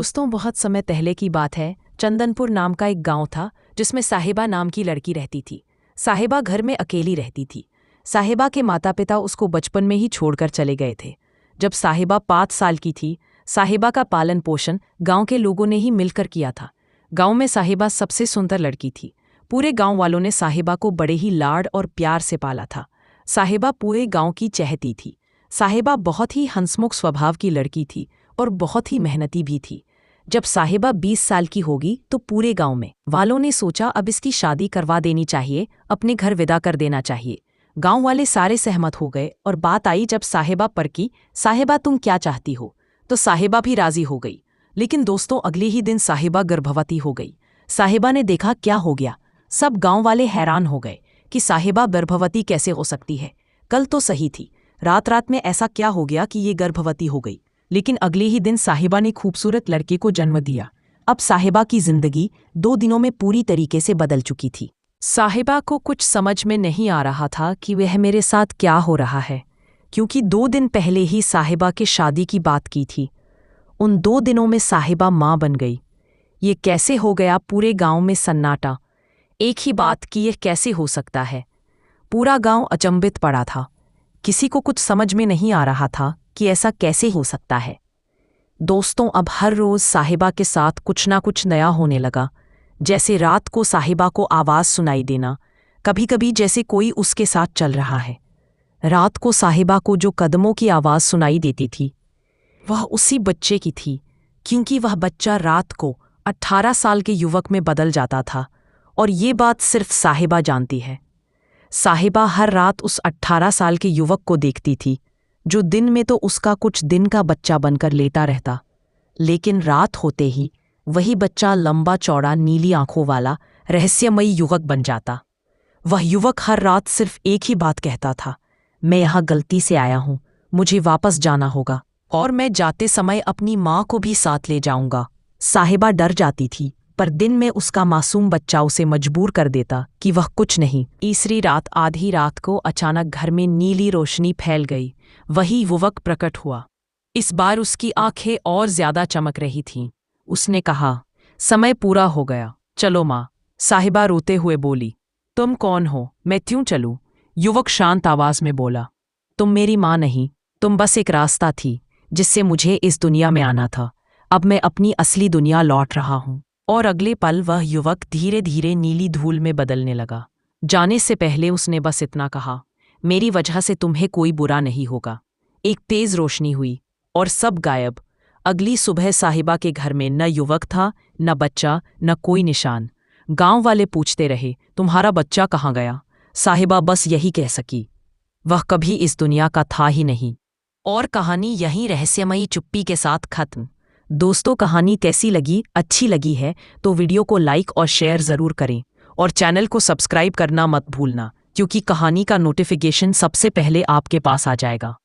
दोस्तों, बहुत समय पहले की बात है। चंदनपुर नाम का एक गांव था जिसमें साहिबा नाम की लड़की रहती थी। साहिबा घर में अकेली रहती थी। साहिबा के माता पिता उसको बचपन में ही छोड़कर चले गए थे। जब साहिबा 5 साल की थी, साहिबा का पालन पोषण गांव के लोगों ने ही मिलकर किया था। गांव में साहिबा सबसे सुंदर लड़की थी। पूरे गांव वालों ने साहिबा को बड़े ही लाड और प्यार से पाला था। साहिबा पूरे गांव की चहेती थी। साहिबा बहुत ही हंसमुख स्वभाव की लड़की थी और बहुत ही मेहनती भी थी। जब साहिबा 20 साल की होगी तो पूरे गांव में वालों ने सोचा अब इसकी शादी करवा देनी चाहिए, अपने घर विदा कर देना चाहिए। गांव वाले सारे सहमत हो गए और बात आई जब साहिबा पर की, साहिबा तुम क्या चाहती हो? तो साहिबा भी राजी हो गई। लेकिन दोस्तों, अगले ही दिन साहिबा गर्भवती हो गई। साहिबा ने देखा क्या हो गया। सब गांव वाले हैरान हो गए कि साहिबा गर्भवती कैसे हो सकती है। कल तो सही थी, रात रात में ऐसा क्या हो गया कि ये गर्भवती हो गई। लेकिन अगले ही दिन साहिबा ने खूबसूरत लड़के को जन्म दिया। अब साहिबा की जिंदगी 2 दिनों में पूरी तरीके से बदल चुकी थी। साहिबा को कुछ समझ में नहीं आ रहा था कि वह मेरे साथ क्या हो रहा है, क्योंकि 2 दिन पहले ही साहिबा के शादी की बात की थी। उन 2 दिनों में साहिबा माँ बन गई। ये कैसे हो गया? पूरे गांव में सन्नाटा। एक ही बात कि यह कैसे हो सकता है। पूरा गांव अचंभित पड़ा था। किसी को कुछ समझ में नहीं आ रहा था कि ऐसा कैसे हो सकता है। दोस्तों, अब हर रोज साहिबा के साथ कुछ ना कुछ नया होने लगा। जैसे रात को साहिबा को आवाज सुनाई देना, कभी कभी जैसे कोई उसके साथ चल रहा है। रात को साहिबा को जो कदमों की आवाज सुनाई देती थी वह उसी बच्चे की थी, क्योंकि वह बच्चा रात को 18 साल के युवक में बदल जाता था। और ये बात सिर्फ साहिबा जानती है। साहिबा हर रात उस 18 साल के युवक को देखती थी, जो दिन में तो उसका कुछ दिन का बच्चा बनकर लेटा रहता, लेकिन रात होते ही वही बच्चा लंबा चौड़ा नीली आंखों वाला रहस्यमयी युवक बन जाता। वह युवक हर रात सिर्फ एक ही बात कहता था, मैं यहाँ गलती से आया हूँ, मुझे वापस जाना होगा और मैं जाते समय अपनी माँ को भी साथ ले जाऊंगा। साहिबा डर जाती थी, पर दिन में उसका मासूम बच्चा उसे मजबूर कर देता कि वह कुछ नहीं। तीसरी रात आधी रात को अचानक घर में नीली रोशनी फैल गई। वही युवक प्रकट हुआ। इस बार उसकी आंखें और ज्यादा चमक रही थीं। उसने कहा, समय पूरा हो गया, चलो माँ। साहिबा रोते हुए बोली, तुम कौन हो? मैं क्यों चलूं? युवक शांत आवाज में बोला, तुम मेरी माँ नहीं, तुम बस एक रास्ता थी जिससे मुझे इस दुनिया में आना था। अब मैं अपनी असली दुनिया लौट रहा हूं। और अगले पल वह युवक धीरे धीरे नीली धूल में बदलने लगा। जाने से पहले उसने बस इतना कहा, मेरी वजह से तुम्हें कोई बुरा नहीं होगा। एक तेज रोशनी हुई और सब गायब। अगली सुबह साहिबा के घर में न युवक था, न बच्चा, न कोई निशान। गांव वाले पूछते रहे, तुम्हारा बच्चा कहाँ गया? साहिबा बस यही कह सकी, वह कभी इस दुनिया का था ही नहीं। और कहानी यहीं रहस्यमयी चुप्पी के साथ खत्म। दोस्तों, कहानी कैसी लगी? अच्छी लगी है तो वीडियो को लाइक और शेयर ज़रूर करें और चैनल को सब्सक्राइब करना मत भूलना, क्योंकि कहानी का नोटिफिकेशन सबसे पहले आपके पास आ जाएगा।